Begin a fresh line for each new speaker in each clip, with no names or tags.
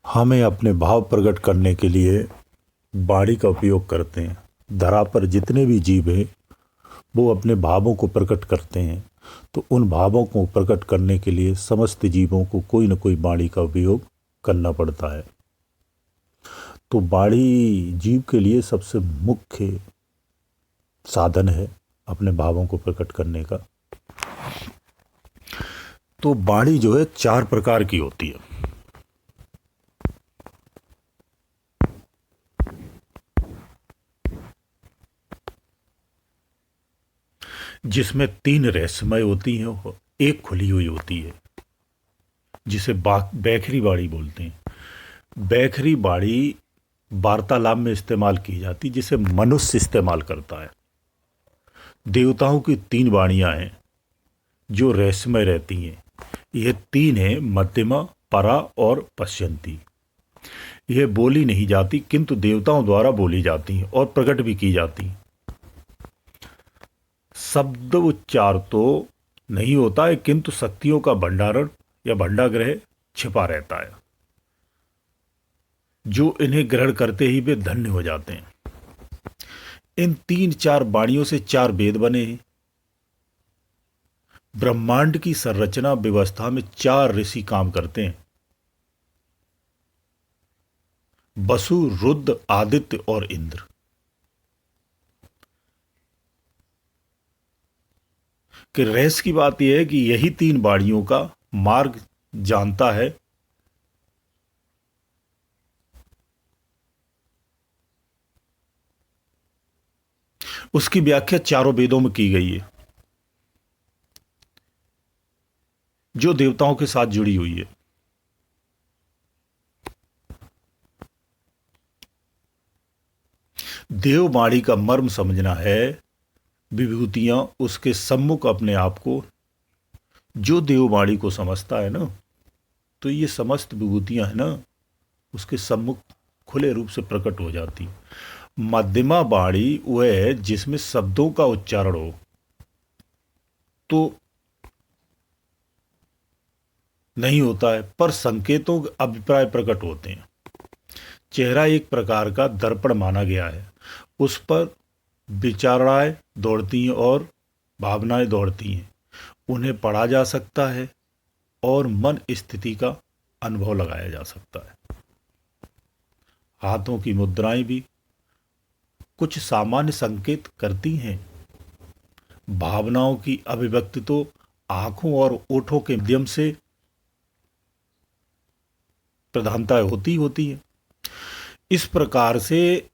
हमें अपने भाव प्रकट करने के लिए वाणी का उपयोग करते हैं। धरा पर जितने भी जीव हैं वो अपने भावों को प्रकट करते हैं, तो उन भावों को प्रकट करने के लिए समस्त जीवों को कोई न कोई वाणी का उपयोग करना पड़ता है। तो वाणी जीव के लिए सबसे मुख्य साधन है अपने भावों को प्रकट करने का। तो वाणी जो है 4 प्रकार की होती है। जिसमें 3 रहस्यमय होती हैं और 1 खुली हुई होती है, जिसे बैखरी बाड़ी बोलते हैं। बैखरी बाड़ी वार्तालाप में इस्तेमाल की जाती, जिसे मनुष्य इस्तेमाल करता है। देवताओं की 3 वाणियां हैं जो रहस्यमय रहती हैं। ये 3 हैं, मध्यमा, परा और पश्यंती। यह बोली नहीं जाती, किंतु देवताओं द्वारा बोली जाती हैं और प्रकट भी की जाती हैं। शब्द उच्चार तो नहीं होता है, किंतु शक्तियों का भंडारण या भंडाग्रह छिपा रहता है, जो इन्हें ग्रहण करते ही वे धन्य हो जाते हैं। इन 3-4 वाणियों से 4 वेद बने हैं। ब्रह्मांड की संरचना व्यवस्था में 4 ऋषि काम करते हैं: वसु, रुद्र, आदित्य और इंद्र। कि रहस्य की बात यह है कि यही 3 वाणियों का मार्ग जानता है। उसकी व्याख्या चारों वेदों में की गई है, जो देवताओं के साथ जुड़ी हुई है। देववाणी का मर्म समझना है विभूतियां उसके सम्मुख अपने आप को, जो देववाणी को समझता है ना, तो ये समस्त विभूतियां है ना, उसके सम्मुख खुले रूप से प्रकट हो जाती। मध्यमा वाणी वह है जिसमें शब्दों का उच्चारण हो, तो नहीं होता है, पर संकेतों के अभिप्राय प्रकट होते हैं। चेहरा एक प्रकार का दर्पण माना गया है, उस पर विचारणाएं दौड़ती हैं और भावनाएं दौड़ती हैं। उन्हें पढ़ा जा सकता है और मन स्थिति का अनुभव लगाया जा सकता है। हाथों की मुद्राएं भी कुछ सामान्य संकेत करती हैं। भावनाओं की अभिव्यक्ति तो आंखों और ओठों के माध्यम से प्रधानता होती है। इस प्रकार से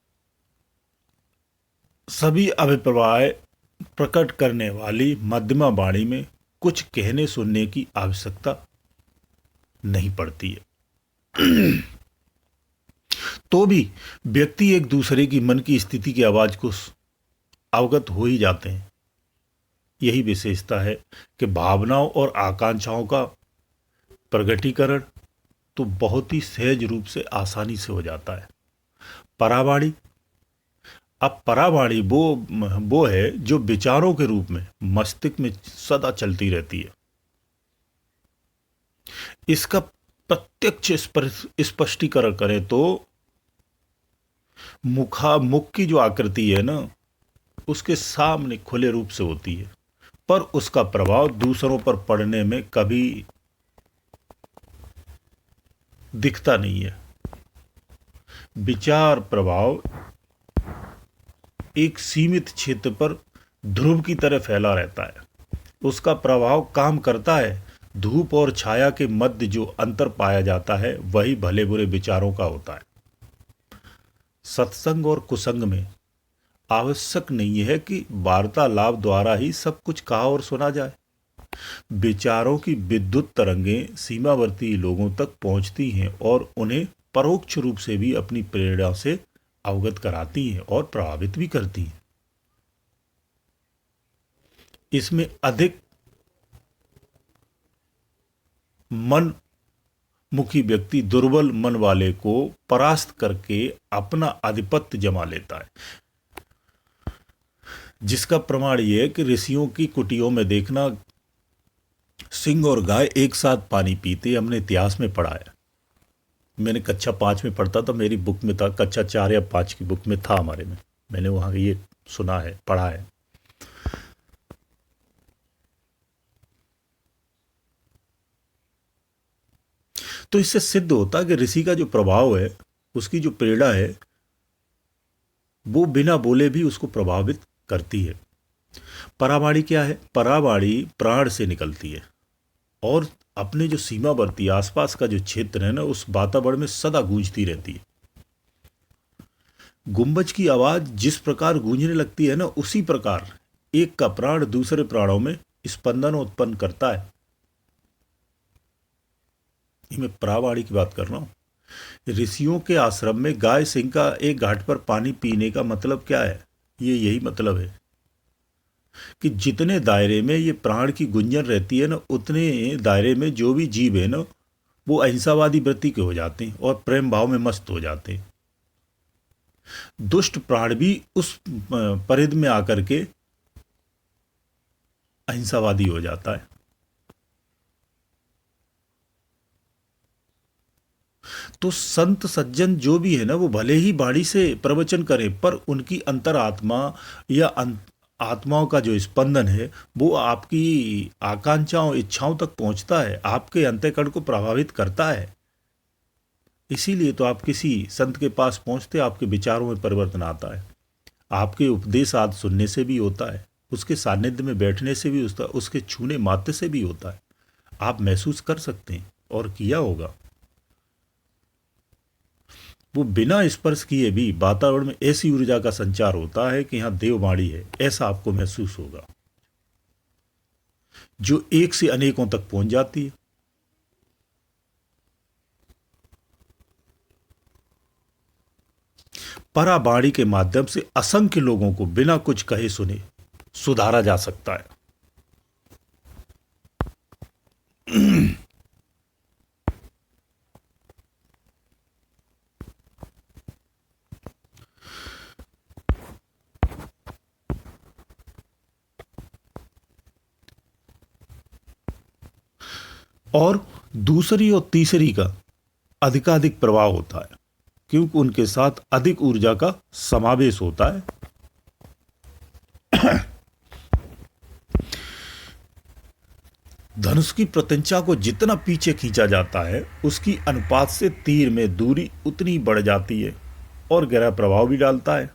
सभी अभिप्राय प्रकट करने वाली मध्यमा वाणी में कुछ कहने सुनने की आवश्यकता नहीं पड़ती है। तो भी व्यक्ति एक दूसरे की मन की स्थिति की आवाज को अवगत हो ही जाते हैं। यही विशेषता है कि भावनाओं और आकांक्षाओं का प्रगटीकरण तो बहुत ही सहज रूप से आसानी से हो जाता है। परावाणी, अब परावाणी वो है जो विचारों के रूप में मस्तिष्क में सदा चलती रहती है। इसका प्रत्यक्ष स्पष्टीकरण करें तो मुख की जो आकृति है ना, उसके सामने खुले रूप से होती है, पर उसका प्रभाव दूसरों पर पड़ने में कभी दिखता नहीं है। विचार प्रभाव एक सीमित क्षेत्र पर ध्रुव की तरह फैला रहता है। उसका प्रभाव काम करता है। धूप और छाया के मध्य जो अंतर पाया जाता है वही भले बुरे विचारों का होता है। सत्संग और कुसंग में आवश्यक नहीं है कि वार्तालाप द्वारा ही सब कुछ कहा और सुना जाए। विचारों की विद्युत तरंगें सीमावर्ती लोगों तक पहुंचती हैं और उन्हें परोक्ष रूप से भी अपनी प्रेरणा से अवगत कराती हैं और प्रभावित भी करती हैं। इसमें अधिक मन मुखी व्यक्ति दुर्बल मन वाले को परास्त करके अपना आधिपत्य जमा लेता है, जिसका प्रमाण यह है कि ऋषियों की कुटियों में देखना सिंह और गाय एक साथ पानी पीते हमने इतिहास में पढ़ा है। मैंने कक्षा 5 में पढ़ता था, मेरी बुक में था, कक्षा 4 या 5 की बुक में था हमारे में, मैंने वहाँ ये सुना है, पढ़ा है। तो इससे सिद्ध होता है कि ऋषि का जो प्रभाव है, उसकी जो प्रेरणा है, वो बिना बोले भी उसको प्रभावित करती है। परावाणी क्या है? परावाणी प्राण से निकलती है और अपने जो सीमावर्ती आसपास का जो क्षेत्र है ना, उस वातावरण में सदा गूंजती रहती है। गुंबज की आवाज जिस प्रकार गूंजने लगती है ना, उसी प्रकार एक का प्राण दूसरे प्राणों में स्पंदन उत्पन्न करता है। ये मैं परावाणी की बात कर रहा हूं। ऋषियों के आश्रम में गाय सिंह का एक घाट पर पानी पीने का मतलब क्या है? ये यही मतलब है कि जितने दायरे में ये प्राण की गुंजन रहती है ना, उतने दायरे में जो भी जीव है ना, वो अहिंसावादी वृत्ति के हो जाते हैं और प्रेम भाव में मस्त हो जाते हैं। दुष्ट प्राण भी उस परिधि में आकर के अहिंसावादी हो जाता है। तो संत सज्जन जो भी है ना, वो भले ही वाणी से प्रवचन करें, पर उनकी अंतरात्मा या आत्माओं का जो स्पंदन है, वो आपकी आकांक्षाओं इच्छाओं तक पहुंचता है, आपके अंतःकरण को प्रभावित करता है। इसीलिए तो आप किसी संत के पास पहुंचते, आपके विचारों में परिवर्तन आता है। आपके उपदेश आदि सुनने से भी होता है, उसके सानिध्य में बैठने से भी होता है, उसके छूने मात्र से भी होता है। आप महसूस कर सकते हैं और किया होगा। वो बिना स्पर्श किए भी वातावरण में ऐसी ऊर्जा का संचार होता है कि यहां देववाणी है, ऐसा आपको महसूस होगा, जो एक से अनेकों तक पहुंच जाती है। परावाणी के माध्यम से असंख्य लोगों को बिना कुछ कहे सुने सुधारा जा सकता है। और दूसरी और तीसरी का अधिकाधिक प्रभाव होता है, क्योंकि उनके साथ अधिक ऊर्जा का समावेश होता है। धनुष की प्रत्यंचा को जितना पीछे खींचा जाता है, उसकी अनुपात से तीर में दूरी उतनी बढ़ जाती है और गहरा प्रभाव भी डालता है।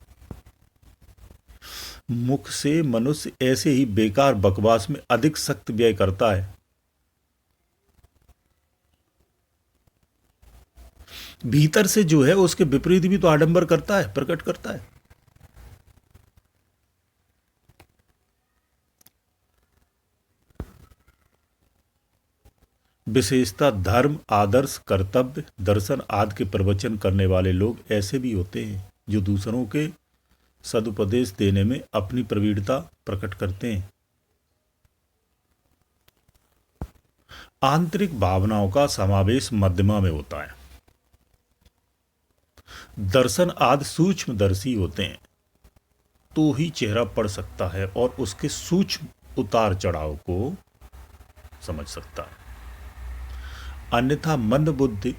मुख से मनुष्य ऐसे ही बेकार बकवास में अधिक सख्त व्यय करता है। भीतर से जो है उसके विपरीत भी तो आडंबर करता है, प्रकट करता है। विशेषता धर्म, आदर्श, कर्तव्य, दर्शन आदि के प्रवचन करने वाले लोग ऐसे भी होते हैं जो दूसरों के सदुपदेश देने में अपनी प्रवीणता प्रकट करते हैं। आंतरिक भावनाओं का समावेश मध्यमा में होता है। दर्शन आदि सूक्ष्मदर्शी होते हैं, तो ही चेहरा पढ़ सकता है और उसके सूक्ष्म उतार चढ़ाव को समझ सकता है। अन्यथा मंद बुद्धि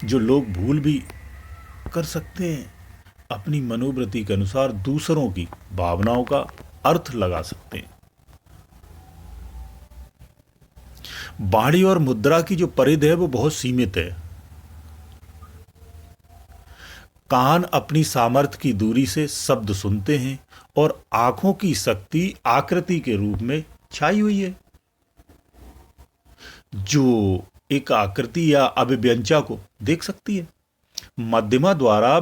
जो लोग भूल भी कर सकते हैं, अपनी मनोवृत्ति के अनुसार दूसरों की भावनाओं का अर्थ लगा सकते हैं। वाणी और मुद्रा की जो परिधि है वो बहुत सीमित है। कान अपनी सामर्थ्य की दूरी से शब्द सुनते हैं और आंखों की शक्ति आकृति के रूप में छाई हुई है, जो एक आकृति या अभिव्यंजा को देख सकती है। मध्यमा द्वारा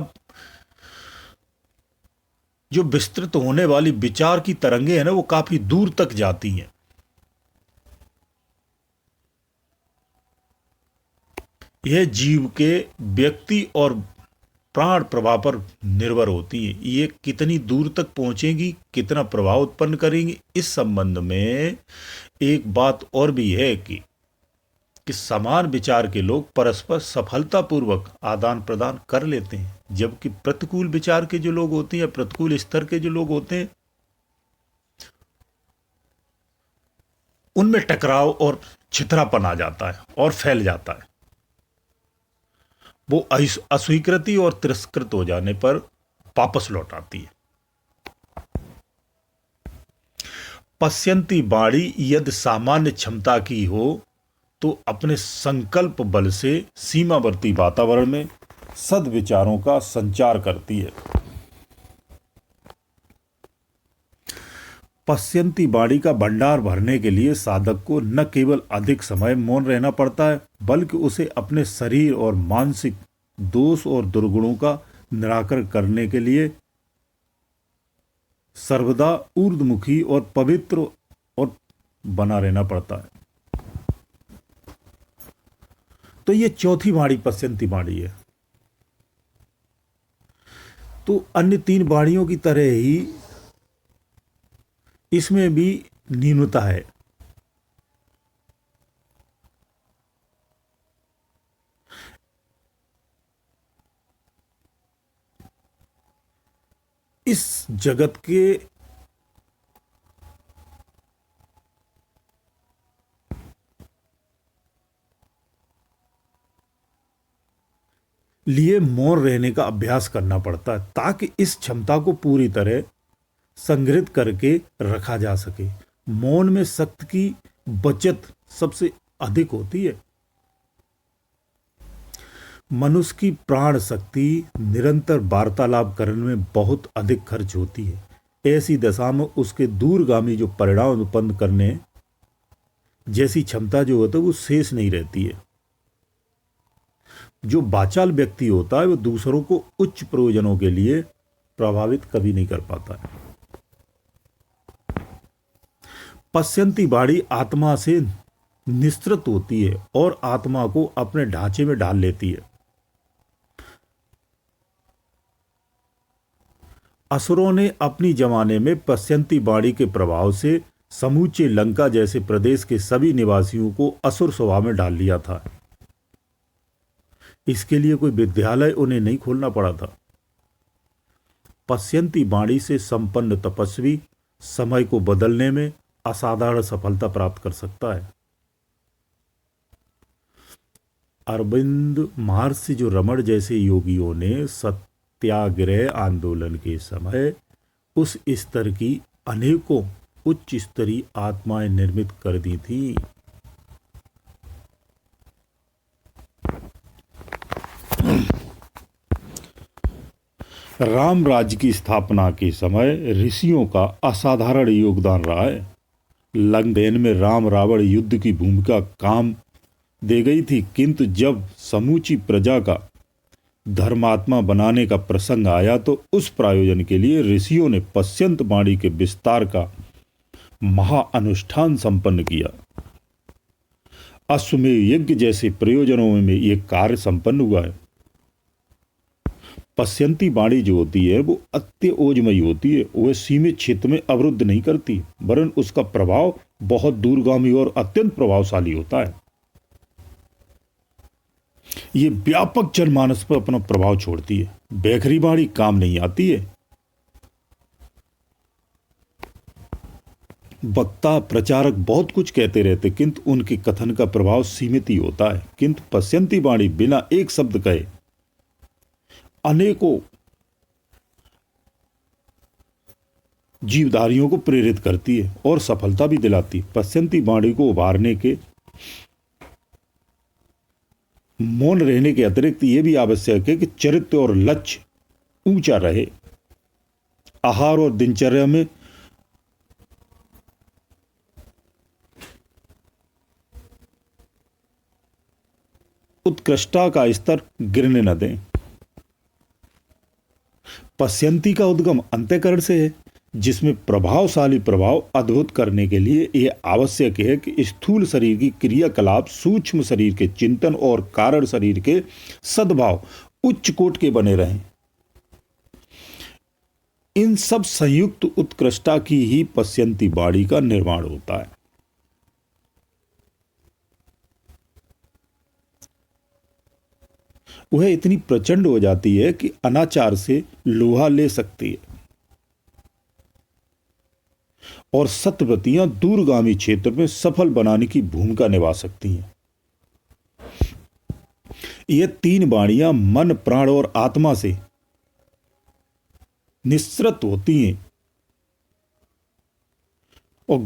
जो विस्तृत होने वाली विचार की तरंगे हैं ना, वो काफी दूर तक जाती हैं। यह जीव के व्यक्ति और प्राण प्रभाव पर निर्भर होती है। ये कितनी दूर तक पहुंचेंगी, कितना प्रभाव उत्पन्न करेंगी, इस संबंध में एक बात और भी है कि समान विचार के लोग परस्पर सफलतापूर्वक आदान प्रदान कर लेते हैं, जबकि प्रतिकूल विचार के जो लोग होते हैं या प्रतिकूल स्तर के जो लोग होते हैं, उनमें टकराव और छितरापन आ जाता है और फैल जाता है। वो अस्वीकृति और तिरस्कृत हो जाने पर वापस लौट आती है। पश्यन्ति बाणी यदि सामान्य क्षमता की हो तो अपने संकल्प बल से सीमावर्ती वातावरण में सद्विचारों का संचार करती है। पश्यन्ति बाणी का भंडार भरने के लिए साधक को न केवल अधिक समय मौन रहना पड़ता है, बल्कि उसे अपने शरीर और मानसिक दोष और दुर्गुणों का निराकरण करने के लिए सर्वदा ऊर्ध्वमुखी और पवित्र और बना रहना पड़ता है। तो ये चौथी बाणी पश्यन्ति बाणी है। तो अन्य तीन बाणियों की तरह ही इसमें भी न्यूनता है। इस जगत के लिए मौन रहने का अभ्यास करना पड़ता है ताकि इस क्षमता को पूरी तरह संग्रहित करके रखा जा सके। मौन में शक्ति की बचत सबसे अधिक होती है। मनुष्य की प्राण शक्ति निरंतर वार्तालाप करने में बहुत अधिक खर्च होती है। ऐसी दशा में उसके दूरगामी जो परिणाम उत्पन्न करने जैसी क्षमता जो होता है वो शेष नहीं रहती है। जो वाचाल व्यक्ति होता है वो दूसरों को उच्च प्रयोजनों के लिए प्रभावित कभी नहीं कर पाता है। पश्यन्ति बाणी आत्मा से निस्तृत होती है और आत्मा को अपने ढांचे में ढाल लेती है। असुरों ने अपनी जमाने में पश्यन्ति बाणी के प्रभाव से समूचे लंका जैसे प्रदेश के सभी निवासियों को असुर स्वभाव में डाल लिया था। इसके लिए कोई विद्यालय उन्हें नहीं खोलना पड़ा था। पश्यन्ति बाणी से संपन्न तपस्वी समय को बदलने में असाधारण सफलता प्राप्त कर सकता है। अरविंद महर्षि जो रमण जैसे योगियों ने सत्याग्रह आंदोलन के समय उस स्तर की अनेकों उच्च स्तरीय आत्माएं निर्मित कर दी थी। राम राज्य की स्थापना के समय ऋषियों का असाधारण योगदान रहा है। लंगदेन में राम रावण युद्ध की भूमिका काम दे गई थी, किंतु जब समूची प्रजा का धर्मात्मा बनाने का प्रसंग आया तो उस प्रयोजन के लिए ऋषियों ने पश्यन्त बाणी के विस्तार का महाअनुष्ठान संपन्न किया। अश्वमेध यज्ञ जैसे प्रयोजनों में यह कार्य संपन्न हुआ है। पश्यन्ति बाणी जो होती है वो अत्यओजमयी होती है। वह सीमित क्षेत्र में अवरुद्ध नहीं करती, वरन उसका प्रभाव बहुत दूरगामी और अत्यंत प्रभावशाली होता है। ये व्यापक जनमानस पर अपना प्रभाव छोड़ती है। बेखरी बाणी काम नहीं आती है। वक्ता प्रचारक बहुत कुछ कहते रहते, किंतु उनके कथन का प्रभाव सीमित ही होता है। किंतु पश्यन्ति बाणी बिना एक शब्द कहे अनेकों जीवधारियों को प्रेरित करती है और सफलता भी दिलाती है। पश्यन्ति बाणी को उभारने के मौन रहने के अतिरिक्त यह भी आवश्यक है कि चरित्र और लक्ष्य ऊंचा रहे। आहार और दिनचर्या में उत्कृष्टता का स्तर गिरने न दें। पश्यन्ति का उद्गम अंतःकरण से है, जिसमें प्रभावशाली प्रभाव अद्भुत करने के लिए यह आवश्यक है कि स्थूल शरीर की क्रियाकलाप सूक्ष्म शरीर के चिंतन और कारण शरीर के सद्भाव उच्च कोटि के बने रहें। इन सब संयुक्त उत्कृष्टता की ही पश्यन्ति बाणी का निर्माण होता है। वह इतनी प्रचंड हो जाती है कि अनाचार से लोहा ले सकती है और सत्यव्रतियां दूरगामी क्षेत्र में सफल बनाने की भूमिका निभा सकती हैं। ये तीन वाणियां मन, प्राण और आत्मा से निःसृत होती हैं और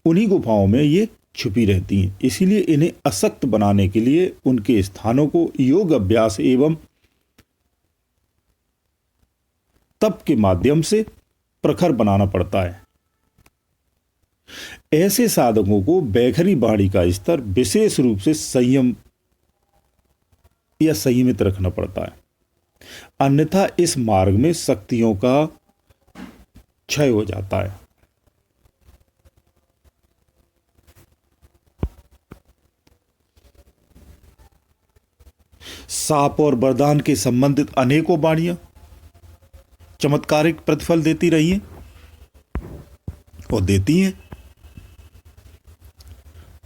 उन्हीं गुफाओं में ये छुपी रहती हैं। इसीलिए इन्हें असक्त बनाने के लिए उनके स्थानों को योग अभ्यास एवं तप के माध्यम से प्रखर बनाना पड़ता है। ऐसे साधकों को बैखरी वाणी का स्तर विशेष रूप से संयम या संयमित रखना पड़ता है, अन्यथा इस मार्ग में शक्तियों का क्षय हो जाता है। साप और वरदान के संबंधित अनेकों वाणियां चमत्कारिक प्रतिफल देती रही हैं और देती हैं।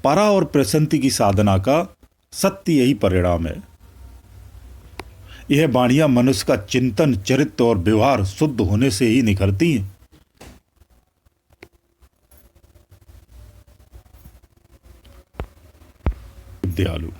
परा और प्रसन्ति की साधना का सत्य यही परिणाम है। यह वाणियां मनुष्य का चिंतन, चरित्र और व्यवहार शुद्ध होने से ही निखरती हैं। दयालु